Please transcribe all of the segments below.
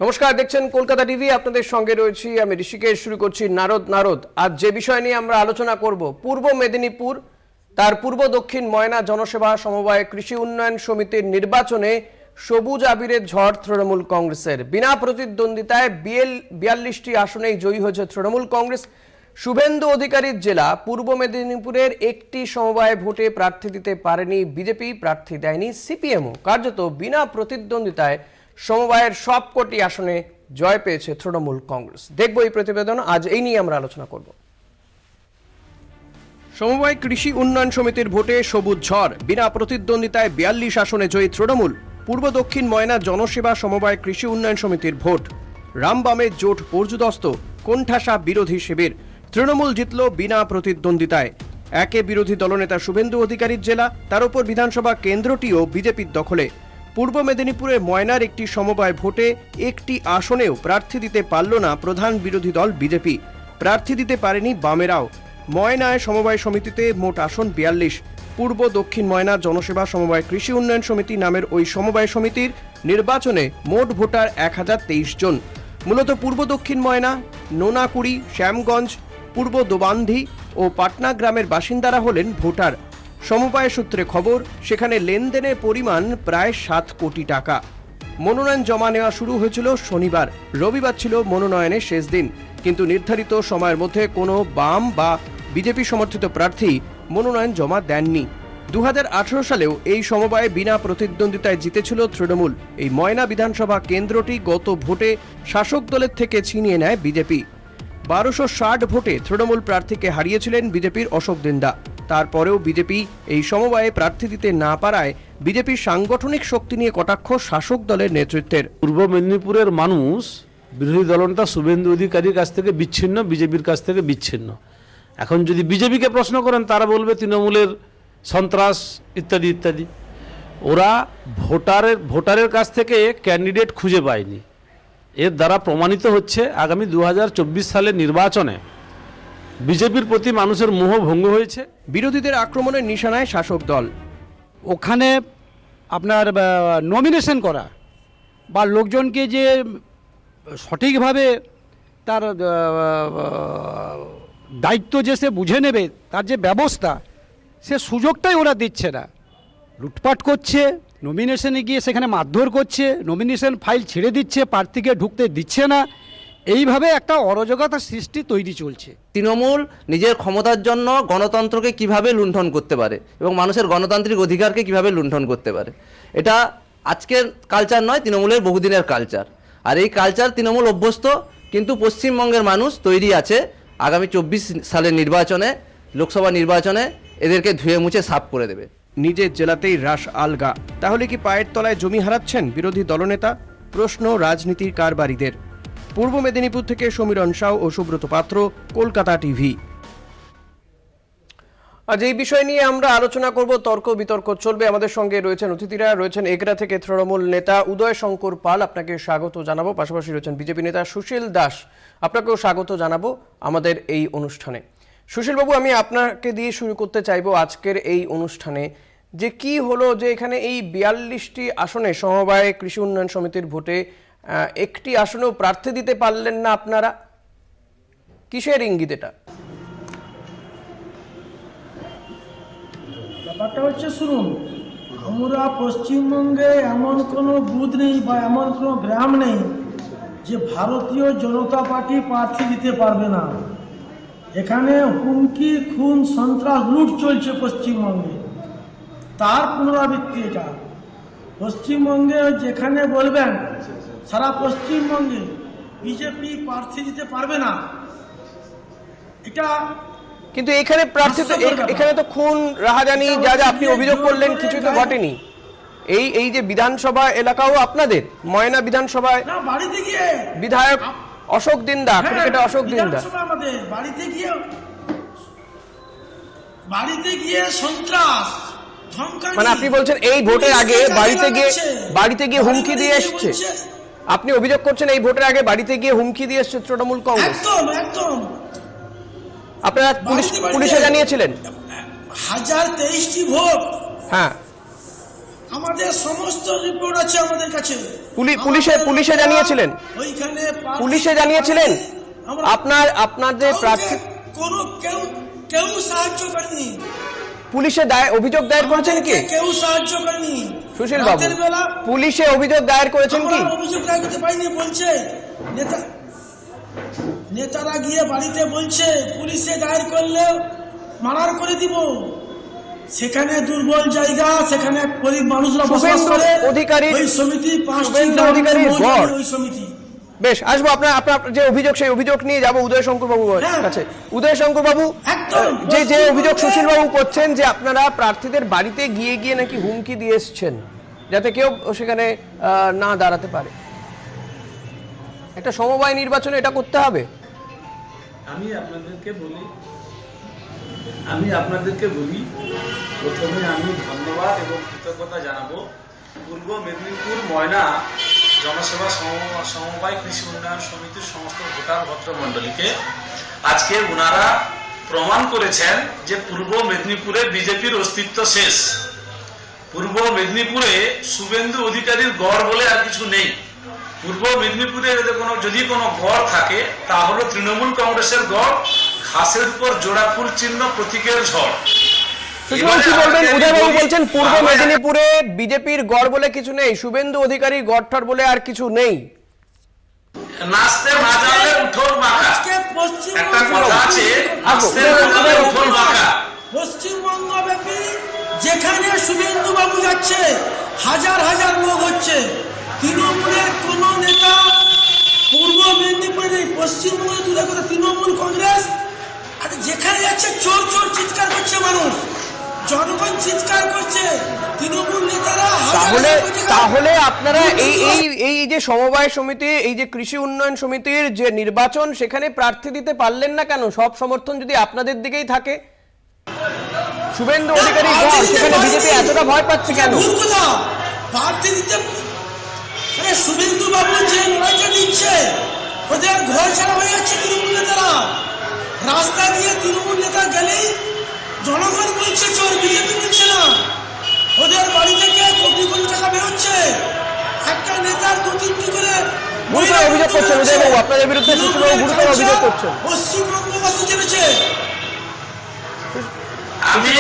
নমস্কার, দেখছেন কলকাতা টিভি। আপনাদের সঙ্গে রয়েছি আমি ঋষিকেশ। শুরু করছি নারদ। আজ যে বিষয় নিয়ে আমরা আলোচনা করব, পূর্ব মেদিনীপুর তার পূর্ব দক্ষিণ ময়না জনসেবা সমবায় কৃষি উন্নয়ন সমিতির নির্বাচনে সবুজ আবিরের ঝড় তৃণমূল কংগ্রেসের। বিনা প্রতিদ্বন্দ্বিতায় 42টি আসনেই জয়ী হয়েছে তৃণমূল কংগ্রেস। শুভেন্দু অধিকারীর জেলা পূর্ব মেদিনীপুরের একটি সমবায় ভোটে প্রার্থী দিতে পারেনি বিজেপি, প্রার্থী দেয়নি সিপিএমও। কার্যত বিনা প্রতিদ্বন্দ্বিতায় সমবায়ের সবকটি আসনে জয় পেয়েছে তৃণমূল কংগ্রেস। দেখব এই প্রতিবেদন, আজ এই নিয়ে আমরা আলোচনা করব। সমবায় কৃষি উন্নয়ন সমিতির ভোটে সবুজ ঝড়, বিনা প্রতিদ্বন্দ্বিতায় 42 আসনে জয়ী তৃণমূল। পূর্ব দক্ষিণ ময়না জনসেবা সমবায় কৃষি উন্নয়ন সমিতির ভোট, রামবামের জোট পর্যুদস্ত, কোণঠাসা বিরোধী শিবির। তৃণমূল জিতল বিনা প্রতিদ্বন্দ্বিতায়। একে বিরোধী দলনেতা শুভেন্দু অধিকারীর জেলা, তার উপর বিধানসভা কেন্দ্রটিও বিজেপির দখলে। পূর্ব মেদিনীপুরে ময়নার একটি সমবায় ভোটে একটি আসনেও প্রার্থী দিতে পারল না প্রধান বিরোধী দল বিজেপি, প্রার্থী দিতে পারেনি বামেরাও। ময়নায় সমবায় সমিতিতে মোট আসন 42। পূর্ব দক্ষিণ ময়না জনসেবা সমবায় কৃষি উন্নয়ন সমিতি নামের ওই সমবায় সমিতির নির্বাচনে মোট ভোটার 1023 জন। মূলত পূর্ব দক্ষিণ ময়না, নোনাকুড়ি, শ্যামগঞ্জ, পূর্ব দোবান্ধি ও পাটনা গ্রামের বাসিন্দারা হলেন ভোটার। সমবায় সূত্রে খবর, সেখানে লেনদেনের পরিমাণ প্রায় 7 কোটি টাকা। মনোনয়ন জমা নেওয়া শুরু হয়েছিল শনিবার। রবিবার ছিল মনোনয়নের শেষ দিন, কিন্তু নির্ধারিত সময়ের মধ্যে কোনো বাম বা বিজেপি সমর্থিত প্রার্থী মনোনয়ন জমা দেননি। 2018 সালেও এই সমবায়ে বিনা প্রতিদ্বন্দ্বিতায় জিতেছিল তৃণমূল। এই ময়না বিধানসভা কেন্দ্রটি গত ভোটে শাসক দলের থেকে ছিনিয়ে নেয় বিজেপি। 1260 ভোটে তৃণমূল প্রার্থীকে হারিয়েছিলেন বিজেপির অশোক দিন্দা। তারপরেও বিজেপি এই সমবায়ে প্রার্থী দিতে না পারায় বিজেপির সাংগঠনিক শক্তি নিয়ে কটাক্ষ শাসক দলের নেতৃত্বের। পূর্ব মেদিনীপুরের মানুষ বিরোধী দলনেতা শুভেন্দু অধিকারীর কাছ থেকে বিচ্ছিন্ন, বিজেপির কাছ থেকে বিচ্ছিন্ন। এখন যদি বিজেপিকে প্রশ্ন করেন, তারা বলবে তৃণমূলের সন্ত্রাস ইত্যাদি ইত্যাদি। ওরা ভোটারের কাছ থেকে ক্যান্ডিডেট খুঁজে পায়নি। এর দ্বারা প্রমাণিত হচ্ছে আগামী 2024 সালের নির্বাচনে বিজেপির প্রতি মানুষের মোহ ভঙ্গ হয়েছে। বিরোধীদের আক্রমণের নিশানায় শাসক দল। ওখানে আপনার নমিনেশন করা বা লোকজনকে যে সঠিকভাবে তার দায়িত্ব যে সে বুঝে নেবে, তার যে ব্যবস্থা, সে সুযোগটাই ওরা দিচ্ছে না। লুটপাট করছে, নমিনেশনে গিয়ে সেখানে মারধর করছে, নমিনেশন ফাইল ছেড়ে দিচ্ছে, প্রার্থীকে ঢুকতে দিচ্ছে না। এইভাবে একটা অরাজকতার সৃষ্টি তৈরি চলছে। তৃণমূল নিজের ক্ষমতার জন্য গণতন্ত্রকে কিভাবে লুণ্ঠন করতে পারে এবং মানুষের গণতান্ত্রিক অধিকারকে কিভাবে লুণ্ঠন করতে পারে, এটা আজকের কালচার নয়, তৃণমূলের বহুদিনের কালচার। আর এই কালচার তৃণমূল অভ্যস্ত, কিন্তু পশ্চিমবঙ্গের মানুষ তৈরি আছে আগামী 24 সালের নির্বাচনে, লোকসভা নির্বাচনে এদেরকে ধুয়ে মুছে সাফ করে দেবে। নিজের জেলাতেই রাস আলগা, তাহলে কি পায়ের তলায় জমি হারাচ্ছেন বিরোধী দলনেতা? প্রশ্ন রাজনীতির কারবারিদের। পূর্ব মেদিনীপুর থেকে সমীরণ সাউ ও সুব্রত পাত্র, কলকাতা টিভি। আজ এই বিষয় নিয়ে আমরা আলোচনা করব, তর্ক বিতর্ক চলবে। আমাদের সঙ্গে রয়েছেন অতিথিরা, রয়েছেন এগরা থেকে তৃণমূল নেতা উদয় শঙ্কর পাল, আপনাকে স্বাগত জানাবো। পাশাপাশি রয়েছেন বিজেপি নেতা সুশীল দাস, আপনাকেও স্বাগত জানাবো আমাদের এই অনুষ্ঠানে। সুশীলবাবু, আমি আপনাকে দিয়ে শুরু করতে চাইবো আজকের এই অনুষ্ঠানে, যে কি হলো যে এখানে এই 42টি আসনে সমবায় কৃষি উন্নয়ন সমিতির ভোটে একটি আসনেও প্রার্থী দিতে পারলেন না আপনারা, কিসের ইঙ্গিত এটা? ব্যাপারটা হচ্ছে, শুনুন, আমরা পশ্চিমবঙ্গে এমন কোনো বুথ নেই বা এমন কোনো গ্রাম নেই যে ভারতীয় জনতা পার্টি প্রার্থী দিতে পারবে না। এখানে হুমকি, খুন, সন্ত্রাস, লুট চলছে পশ্চিমবঙ্গে, তার পুনরাবৃত্তি এটা। পশ্চিমবঙ্গে যেখানে বলবেন সারা পশ্চিমবঙ্গে বিজেপি প্রার্থী দিতে পারবে না, এটা কিন্তু এখানে প্রার্থী তো, এখানে তো খুন, রাহাজানি, যা যা আপনি অভিযোগ করলেন, কিছুই তো ঘটেনি। এই যে বিধানসভা এলাকাও আপনাদের, ময়না বিধানসভায় বাড়িতে গিয়ে বিধায়ক অশোক দিন্দা, ক্রিকেটার অশোক দিন্দা, আমাদের বাড়িতে গিয়ে সন্ত্রাস, মানে আপনি বলছেন এই ভোটের আগে বাড়িতে গিয়ে হুমকি দিয়ে এসছে? আপনি অভিযোগ করছেন এই ভোটের আগে বাড়িতে গিয়ে হুমকি দিয়ে এসছে তৃণমূল কংগ্রেস? একদম। আপনারা পুলিশে জানিয়েছিলেন? 1023টি ভোট, হ্যাঁ, আমাদের সমস্ত রিপোর্ট আছে আমাদের কাছে। পুলিশে জানিয়েছিলেন? ওইখানে পুলিশে জানিয়েছিলেন? আমরা আপনাদের প্রার্থী কোনো কেউ সাহায্য করেনি। পুলিশে অভিযোগ দায়ের করেছেন কি? কেউ সাহায্য করেনি। সুশীল বাবু, রাতের বেলা পুলিশে অভিযোগ দায়ের করেছেন কি? আমরা অভিযোগ দায়ের করতে পারিনি, বলছে নেতারা গিয়ে বাড়িতে বলছে পুলিশে দায়ের করলে মার্ডার করে দিব। সেখানে দুর্বল জায়গা, সেখানে গরিব মানুষরা বসবাস করে। ওই সমিতি 5টি ওই সমিতি। বেশ, আসবো আপনার যে অভিযোগ, সেই অভিযোগ নিয়ে যাবো উদয় শঙ্কর বাবুর কাছে। উদয় শঙ্কর বাবু, যে অভিযোগ সুশীল বাবু করছেন যে আপনারা প্রার্থীদের বাড়িতে গিয়ে গিয়ে নাকি হুমকি দিয়ে এসছেন যাতে কেউ সেখানে না দাঁড়াতে পারে, একটা সমবায় নির্বাচনে এটা করতে হবে। আমি আপনাদেরকে বলি প্রথমে আমি ধন্যবাদ এবং কৃতজ্ঞতা জানাবো পূর্ব মেদিনীপুর ময়না জনসেবা সমবায় কৃষি উন্নয়ন সমিতির সমস্ত ভোটার ভদ্রমণ্ডলীকে। আজকে ওনারা প্রমাণ করেছেন যে পূর্ব মেদিনীপুরে বিজেপির অস্তিত্ব শেষ। পূর্ব মেদিনীপুরে শুভেন্দু অধিকারীর গড় বলে আর কিছু নেই। পূর্ব মেদিনীপুরে যদি কোনো গড় থাকে তা হলো তৃণমূল কংগ্রেসের গড়, ঘাসের উপর জোড়া ফুল চিহ্ন, প্রতীকের ঝড়। উদয়বাবু বলছেন পূর্ব মেদিনীপুরে বিজেপির গড় বলে কিছু নেই, শুভেন্দু অধিকারী গড় বলে আর কিছু নেই। নাচতে না জানলে উঠোর মাখা, একটা কথা আছে, নাচতে না জানলে উঠোর মাখা। পশ্চিমবঙ্গ ব্যাপী যেখানে শুভেন্দু বাবু যাচ্ছে হাজার হাজার লোক হচ্ছে। তৃণমূলের কোন নেতা পূর্ব মেদিনীপুরে নেই, পশ্চিমবঙ্গে দূরে করে তৃণমূল কংগ্রেস আর যেখানে যাচ্ছে চোর চোর চিৎকার করছে মানুষ, জনগণ চিৎকার করছে, তৃণমূল নেতারা। তাহলে আপনারা এই যে সমবায় সমিতি, এই যে কৃষি উন্নয়ন সমিতির যে নির্বাচন, সেখানে প্রার্থী দিতে পারলেন না কেন? সব সমর্থন যদি আপনাদের দিকেই থাকে, শুভেন্দু অধিকারী সেখানে বিজেপি এতটা ভয় পাচ্ছে কেন? প্রার্থী দিতে শুভেন্দু বাবু যে লড়াইটা দিচ্ছে ওদের ঘর ছাড়া হয়ে যাচ্ছে। তৃণমূল নেতারা রাস্তা দিয়ে তৃণমূল নেতা গেলেই জনগণ বলছে চোর, বিজেপি বলছে না। ওদের বাড়ি থেকে কোটি কোটি টাকা বেরোচ্ছে, একটা নেতার 2-3টি করে অভিযোগ করছেন উদয়বাবু, আপনাদের বিরুদ্ধে গুরুতর অভিযোগ করছেন। পশ্চিমবঙ্গবাসী জেনেছে। আমি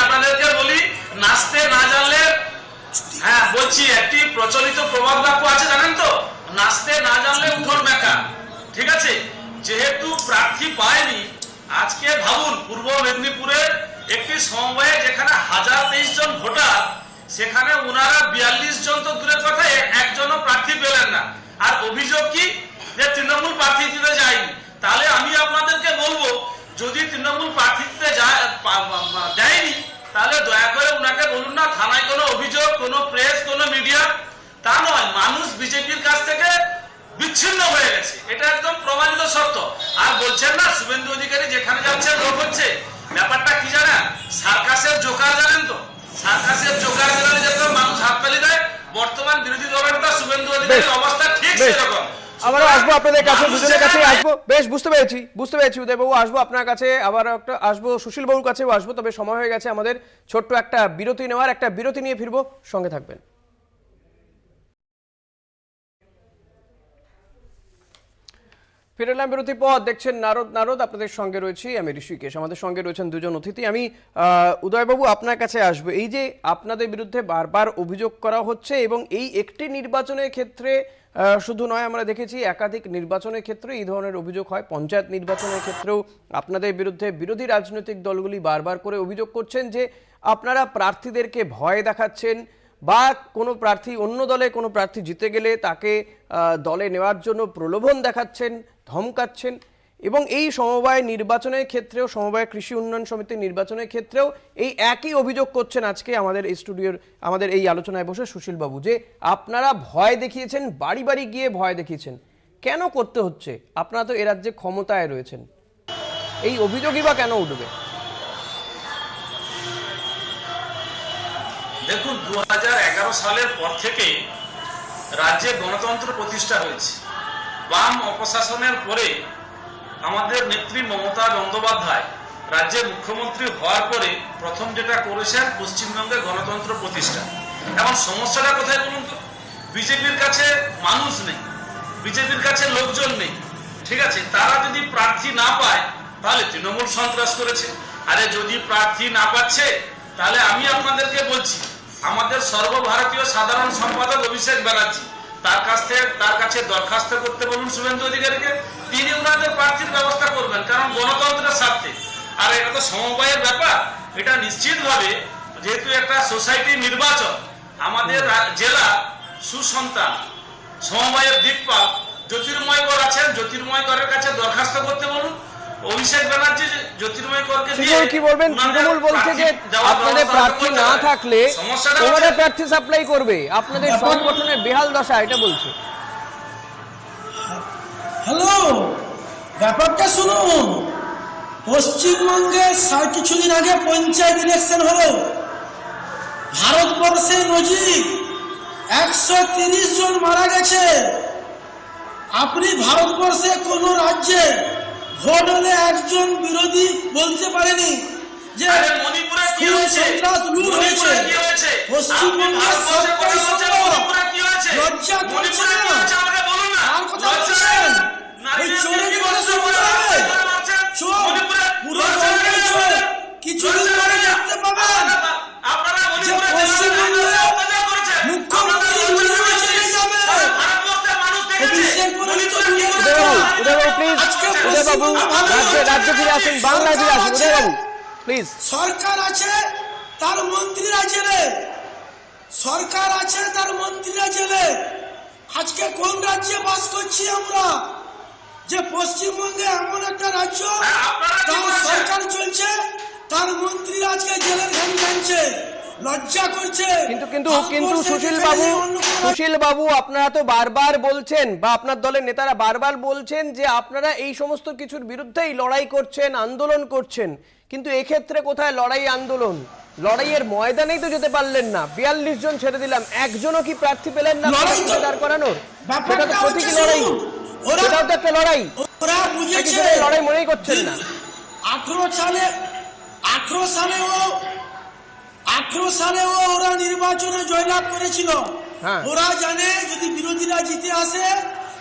আপনাদেরকে বলি নাচতে না জানলে, হ্যাঁ বলছি, একটি প্রচলিত প্রবাদ বাক্য আছে জানেন তো, নাচতে না জানলে উঠোর মেকা। ঠিক আছে, যেহেতু প্রার্থী পায়নি, আজকে ভাবুন পূর্ব মেদিনীপুরের একটি সমবায়ে যেখানে 1023 জন ভোটার, সেখানে ওনারা 42 জন তো দূরের কথা একজনও প্রার্থী পেলেন না। আর অভিযোগ কি যে তৃণমূল প্রার্থী দিতে যায়নি। তাহলে আমি আপনাদেরকে বলবো, যদি তৃণমূল প্রার্থী দিতে দেয়নি তাহলে দয়া করে ওনাকে বলুন না থানায় কোনো অভিযোগ, কোনো প্রেস, কোনো মিডিয়া। তা নয়, মানুষ বিজেপির কাছ থেকে বিচ্ছিন্ন হয়ে গেছে, এটা একদম প্রমাণিত সত্য। আর বলছেন না শুভেন্দু অধিকারী যেখানে যাচ্ছে লোক হচ্ছে, ব্যাপারটা কি জানেন? সার্কাসের জোকার জানেন তো, সার্কাসের জোকার গেলে যেরকম মানুষ হাততালি দেয়, বর্তমান বিরোধী দলের নেতা শুভেন্দু অধিকারীর অবস্থা ঠিক সেরকম। আবারও আসবো আপনাদের কাছে, দুজনের কাছে আসবো। বেশ, বুঝতে পেরেছি উদয়বাবু, আসবো আপনার কাছে, আবার একটা আসবো সুশীল বাবুর কাছেও আসবো। তবে সময় হয়ে গেছে আমাদের ছোট্ট একটা বিরতি নেওয়ার, একটা বিরতি নিয়ে ফিরবো, সঙ্গে থাকবেন। ফিরে এলাম বিরতির পর, দেখছেন নারদ, আপনাদের সঙ্গে রয়েছি আমি ঋষিকেশ। আমাদের সঙ্গে রয়েছেন দুজন অতিথি। আমি উদয়বাবু আপনার কাছে আসবো। এই যে আপনাদের বিরুদ্ধে বারবার অভিযোগ করা হচ্ছে, এবং এই একটি নির্বাচনের ক্ষেত্রে শুধু নয়, আমরা দেখেছি একাধিক নির্বাচনের ক্ষেত্রে এই ধরনের অভিযোগ হয়। পঞ্চায়েত নির্বাচনের ক্ষেত্রেও আপনাদের বিরুদ্ধে বিরোধী রাজনৈতিক দলগুলি বারবার করে অভিযোগ করছেন যে আপনারা প্রার্থীদেরকে ভয় দেখাচ্ছেন, বা কোনো প্রার্থী, অন্য দলে কোনো প্রার্থী জিতে গেলে তাকে দলে নেওয়ার জন্য প্রলোভন দেখাচ্ছেন, ধমকাচ্ছেন। এবং এই সমবায় নির্বাচনের ক্ষেত্রেও, সমবায় কৃষি উন্নয়ন সমিতির নির্বাচনের ক্ষেত্রেও এই একই অভিযোগ করছেন আজকে আমাদের এই স্টুডিওর, আমাদের এই আলোচনায় বসে সুশীলবাবু, যে আপনারা ভয় দেখিয়েছেন, বাড়ি বাড়ি গিয়ে ভয় দেখিয়েছেন। কেন করতে হচ্ছে? আপনারা তো এ রাজ্যে ক্ষমতায় রয়েছেন, এই অভিযোগই বা কেন উঠবে? দেখুন, 2011 সালের পর থেকে রাজ্যে গণতন্ত্র প্রতিষ্ঠা হয়েছে। বাম অপশাসনের পরে আমাদের নেত্রী মমতা বন্দ্যোপাধ্যায় রাজ্যের মুখ্যমন্ত্রী হওয়ার পরে প্রথম যেটা করেছেন পশ্চিমবঙ্গে গণতন্ত্র প্রতিষ্ঠা। এখন সমস্যাটা কোথায় বলুন তো? বিজেপির কাছে মানুষ নেই, বিজেপির কাছে লোকজন নেই, ঠিক আছে? তারা যদি প্রার্থী না পায় তাহলে তৃণমূল সন্ত্রাস করেছে। আরে যদি প্রার্থী না পাচ্ছে তাহলে আমি আপনাদেরকে বলছি, আমাদের সর্বভারতীয় সাধারণ সম্পাদক অভিষেক ব্যানার্জি, তার কাছে দরখাস্ত করতে বলুন শুভেন্দু অধিকারীকে, তিনি ওনাদের প্রার্থীর ব্যবস্থা করবেন, কারণ গণতন্ত্রের স্বার্থে। আর এটা তো সমবায়ের ব্যাপার, এটা নিশ্চিতভাবে যেহেতু একটা সোসাইটি নির্বাচন, আমাদের জেলা সুসন্তান সমবায়ের দিকপাল জ্যোতির্ময় কর আছেন, জ্যোতির্ময় করের কাছে দরখাস্ত করতে বলুন। অভিষেক ব্যানার্জি জ্যোতির্ময় করকে দিয়ে কি বলবেন? তৃণমূল বলছে যে আপনাদের প্রার্থী না থাকলে ওনারা প্রার্থী সাপ্লাই করবে, আপনাদের সংগঠনের বেহাল দশা, এটা বলছে। হ্যালো, ব্যাপারটা শুনুন। পশ্চিমবঙ্গে কিছুদিন আগে পঞ্চায়েত ইলেকশন হলো, ভারতবর্ষে নজির 130 জন মারা গেছে। আপনি ভারতবর্ষে কোন রাজ্যে ভোট হলে একজন বিরোধী বলতে পারেনি যে মণিপুরে কি হয়েছে, মণিপুরে কি হয়েছে, পশ্চিমবঙ্গে সরকারি মণিপুরে কি হয়েছে, লজ্জা করছে না। আমাকে বলুন না, আর কথা বলছেন ওই চোরের কথা শুনতে হবে। চোর পুরো দলটাই চোর। কিছুদিন পরে দেখতে পাবেন যে পশ্চিমবঙ্গে মুখ্যমন্ত্রী উড়ে চলে যাবে। অভিষেক বলেছে উদয়বাবু প্লিজ, উদয়বাবু রাজ্যে ফিরে আসুন, বাংলায় ফিরে আসুন উদয়বাবু প্লিজ। সরকার আছে, তার মন্ত্রীরা জেলে, সরকার আছে, তার মন্ত্রীরা জেলে। আজকে কোন রাজ্যে বাস করছি আমরা? যে পশ্চিমবঙ্গে এমন একটা রাজ্য, তার সরকার চলছে, তার মন্ত্রীরা আজকে জেলের ঘানি টানছে, লজ্জা করছে। কিন্তু সুশীল বাবু আপনারা তো বারবার বলছেন, বা আপনার দলের নেতারা বারবার বলছেন যে আপনারা এই সমস্ত কিছুর বিরুদ্ধেই লড়াই করছেন, আন্দোলন করছেন, কিন্তু এক্ষেত্রে কোথায় লড়াই আন্দোলন? লড়াইয়ের ময়দানেই তো যেতে পারলেন না। 42 জন ছেড়ে দিলাম, একজনও কি প্রার্থী পেলেন না দাঁড় করানোর? সেটা তো প্রতীকী লড়াই, সেটাও তো একটা লড়াই। ওরা বুঝেছে লড়াই মনেই করছেন না। 18 সালে ওরা নির্বাচনে জয়লাভ করেছিল। হ্যাঁ। ওরা জানে যদি বিরোধীরা জিতে আসে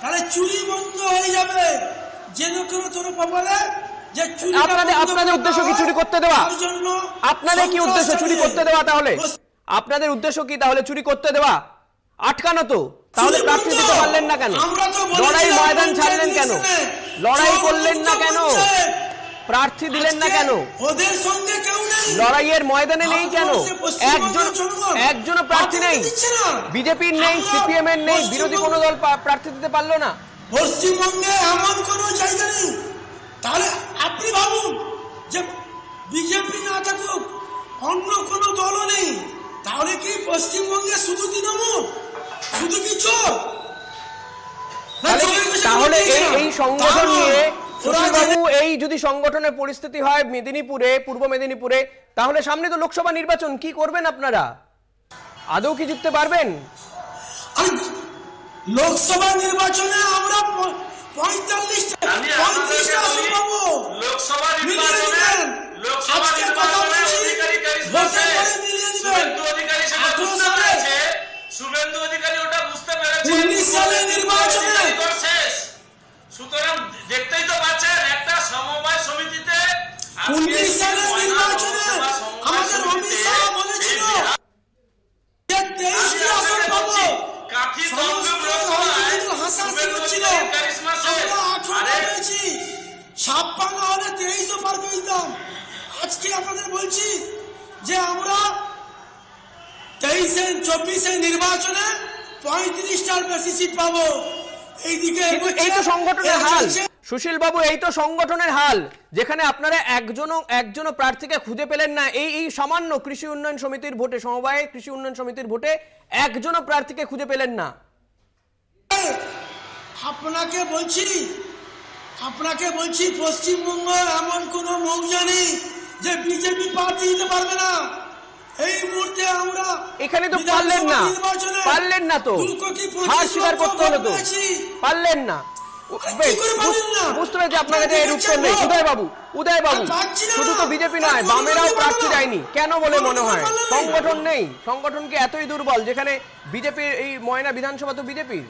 তাহলে চুরি বন্ধ হয়ে যাবে। যেন কোনো বলে যে চুরি, আপনাদের উদ্দেশ্য কি চুরি করতে দেওয়া? আপনাদের কি উদ্দেশ্য চুরি করতে দেওয়া? তাহলে আপনাদের উদ্দেশ্য কি তাহলে চুরি করতে দেওয়া? আটকানো তো, তাহলে প্রার্থী দিতে পারলেন না কেন? লড়াই ময়দান ছাড়লেন কেন? লড়াই করলেন না কেন? প্রার্থী দিলেন না কেন? ওদের সঙ্গে কেউ নেই, লড়াইয়ের ময়দানে নেই কেন? একজনও প্রার্থী নেই, বিজেপির নেই, সিপিএম এর নেই, বিরোধী কোনো দল প্রার্থী দিতে পারলো না। পশ্চিমবঙ্গে এমন কোনো জায়গা নেই। তাহলে আপনি ভাবুন যে বিজেপি না থাকুক, অন্য কোনো দলও নেই, তাহলে কি পশ্চিমবঙ্গে শুধু তৃণমূল, শুধু কি চোর? তাহলে এই সংগঠন নিয়ে বাবু, এই যদি সংগঠনের পরিস্থিতি হয় মেদিনীপুরে, পূর্ব মেদিনীপুরে, তাহলে সামনে তো লোকসভা নির্বাচন, কি করবেন আপনারা? আদৌ কি জিততে পারবেন? লোকসভা নির্বাচনে আমরা 45টা আসন পাবো। লোকসভা নির্বাচনে শুভেন্দু অধিকারী ওটা বুঝতে পেরেছে। 19 সালে নির্বাচনে সুতরাং দেখতেই তো পাচ্ছেন একটা সমবায় সমিতিতে 19 সালে নির্বাচনে আমাদের অমিত শাহ বলেছিল যে 23টি আসন পাবো। কাঠি হাসাহাসি হচ্ছিল, আমরা 18টা পেয়েছি, 56 হলে 23ও পার করে দিতাম। আজকে আপনাদের বলছি যে আমরা 23-24 নির্বাচনে 35টার বেশি সিট পাবো। এই তো সংগঠনের হাল সুশীল বাবু, এই তো সংগঠনের হাল, যেখানে আপনারা একজনও প্রার্থীকে খুঁজে পেলেন না। এই সামান্য কৃষি উন্নয়ন সমিতির ভোটে, সমবায় কৃষি উন্নয়ন সমিতির ভোটে একজনও প্রার্থীকে খুঁজে পেলেন না। আপনাকে বলছি পশ্চিমবঙ্গ এমন কোন মৌজা নেই যে বিজেপি প্রার্থী দিতে পারবে না। এই মুহূর্তে আমরা এখানে তো পারলেন না তো, হার স্বীকার করতে হলো তো, পারলেন না। বেশ, করে পাবেন না? বুঝতে পেরেছি আপনার কাছে এর উত্তর নেই। উদয়বাবু পাচ্ছি না। শুধু তো বিজেপি নয়, আর বামেরাও কোনো প্রার্থী কথা বলো না। দেয়নি কেন বলে মনে হয়? কোনো কথা বলো না। সংগঠন নেই, সংগঠন কি এতই দুর্বল যেখানে বিজেপির এই ময়না বিধানসভা তো বিজেপির,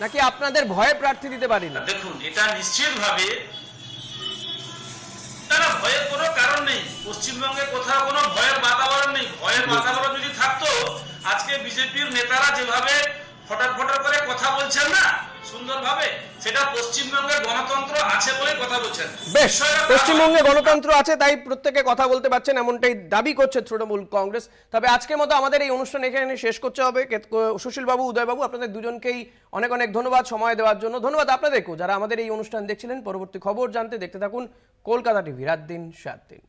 নাকি আপনাদের ভয়ে প্রার্থী দিতে পারি না? দেখুন, এটা নিশ্চিতভাবে না, ভয়ের কোনো কারণ নেই। পশ্চিমবঙ্গে কোথাও কোনো ভয়ের বাতাবরণ নেই। ভয়ের বাতাবরণ যদি থাকতো, আজকে বিজেপির নেতারা যেভাবে ফটার ফটার করে কথা বলছেন না সুন্দরভাবে, সেটা পশ্চিমবঙ্গে গণতন্ত্র আছে বলে কথা বলছেন। বেশ, বিষয়টা তা পশ্চিমবঙ্গে নয়। গণতন্ত্র আছে তাই প্রত্যেকে কথা বলতে পারছেন, এমনটাই দাবি করছে তৃণমূল কংগ্রেস। তবে আজকের মতো আমাদের এই অনুষ্ঠান এখানে শেষ করতে হবে। সুশীল বাবু, উদয় বাবু, আপনাদের দুজনকেই অনেক অনেক ধন্যবাদ সময় দেওয়ার জন্য। ধন্যবাদ আপনাদেরকেও যারা আমাদের এই অনুষ্ঠান দেখছিলেন। পরবর্তী খবর জানতে দেখতে থাকুন কলকাতা টিভি, রাত দিন 7 দিন।